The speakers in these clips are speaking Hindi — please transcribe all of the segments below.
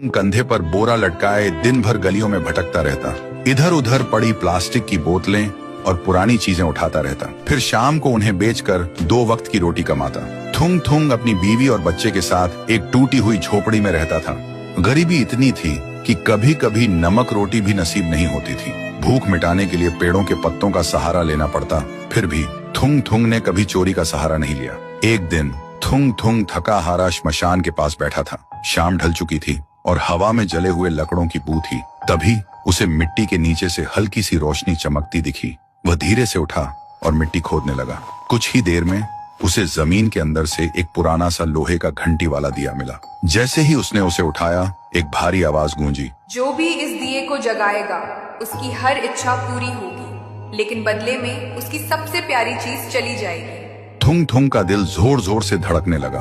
कंधे पर बोरा लटकाए दिन भर गलियों में भटकता रहता। इधर उधर पड़ी प्लास्टिक की बोतलें और पुरानी चीजें उठाता रहता। फिर शाम को उन्हें बेचकर 2 वक्त की रोटी कमाता। थुंग थुंग अपनी बीवी और बच्चे के साथ एक टूटी हुई झोपड़ी में रहता था। गरीबी इतनी थी कि कभी कभी नमक रोटी भी नसीब नहीं होती थी। भूख मिटाने के लिए पेड़ों के पत्तों का सहारा लेना पड़ता। फिर भी थुंग थुंग ने कभी चोरी का सहारा नहीं लिया। एक दिन थुंग थुंग थका हारा श्मशान के पास बैठा था। शाम ढल चुकी थी और हवा में जले हुए लकड़ों की बू थी। तभी उसे मिट्टी के नीचे से हल्की सी रोशनी चमकती दिखी। वह धीरे से उठा और मिट्टी खोदने लगा। कुछ ही देर में उसे जमीन के अंदर से एक पुराना सा लोहे का घंटी वाला दिया मिला। जैसे ही उसने उसे उठाया, एक भारी आवाज गूंजी, जो भी इस दिए को जगाएगा उसकी हर इच्छा पूरी होगी, लेकिन बदले में उसकी सबसे प्यारी चीज चली जाएगी। थुंग थुंग का दिल जोर जोर से धड़कने लगा।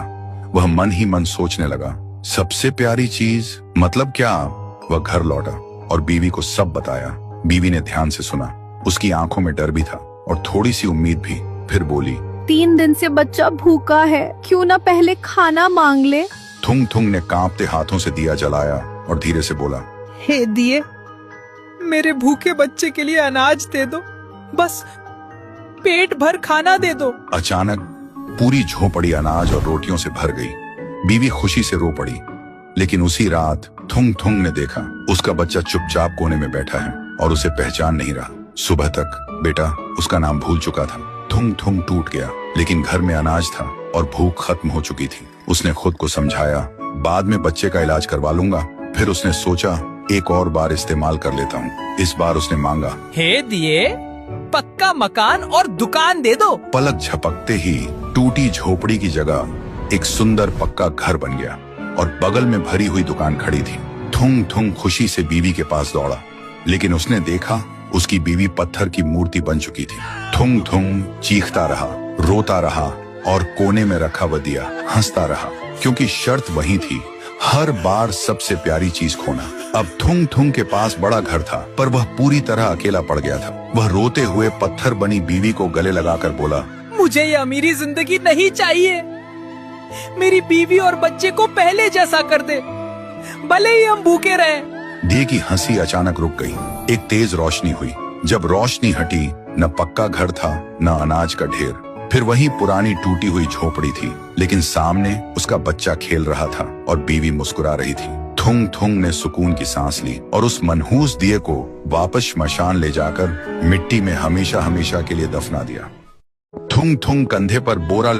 वह मन ही मन सोचने लगा, सबसे प्यारी चीज मतलब क्या? वह घर लौटा और बीवी को सब बताया। बीवी ने ध्यान से सुना। उसकी आंखों में डर भी था और थोड़ी सी उम्मीद भी। फिर बोली, 3 दिन से बच्चा भूखा है, क्यों ना पहले खाना मांग ले। थुंग थुंग ने कांपते हाथों से दिया जलाया और धीरे से बोला, हे दिए, मेरे भूखे बच्चे के लिए अनाज दे दो, बस पेट भर खाना दे दो। अचानक पूरी झोपड़ी अनाज और रोटियों से भर गई। बीवी खुशी से रो पड़ी। लेकिन उसी रात थुंग थुंग ने देखा उसका बच्चा चुपचाप कोने में बैठा है और उसे पहचान नहीं रहा। सुबह तक बेटा उसका नाम भूल चुका था। थुंग थुंग टूट गया, लेकिन घर में अनाज था और भूख खत्म हो चुकी थी। उसने खुद को समझाया, बाद में बच्चे का इलाज करवा लूंगा। फिर उसने सोचा, एक और बार इस्तेमाल कर लेता हूँ। इस बार उसने मांगा, हे दिए, पक्का मकान और दुकान दे दो। पलक झपकते ही टूटी झोपड़ी की जगह एक सुंदर पक्का घर बन गया और बगल में भरी हुई दुकान खड़ी थी। थुंग थुंग खुशी से बीवी के पास दौड़ा, लेकिन उसने देखा उसकी बीवी पत्थर की मूर्ति बन चुकी थी। थुंग थुंग चीखता रहा, रोता रहा और कोने में रखा वह दिया हंसता रहा, क्योंकि शर्त वही थी, हर बार सबसे प्यारी चीज खोना। अब थुंग थुंग के पास बड़ा घर था, पर वह पूरी तरह अकेला पड़ गया था। वह रोते हुए पत्थर बनी बीवी को गले लगाकर बोला, मुझे ये अमीरी जिंदगी नहीं चाहिए। मेरी बीवी और बच्चे को पहले जैसा कर दे, भले ही हम भूखे रहें। दिए की हंसी अचानक रुक गई। एक तेज रोशनी हुई। जब रोशनी हटी, न पक्का घर था न अनाज का ढेर। फिर वही पुरानी टूटी हुई झोपड़ी थी, लेकिन सामने उसका बच्चा खेल रहा था और बीवी मुस्कुरा रही थी। थुंग थुंग ने सुकून की सांस ली और उस मनहूस दिए को वापस श्मशान ले जाकर मिट्टी में हमेशा हमेशा के लिए दफना दिया। थुंग थुंग कंधे पर बोरा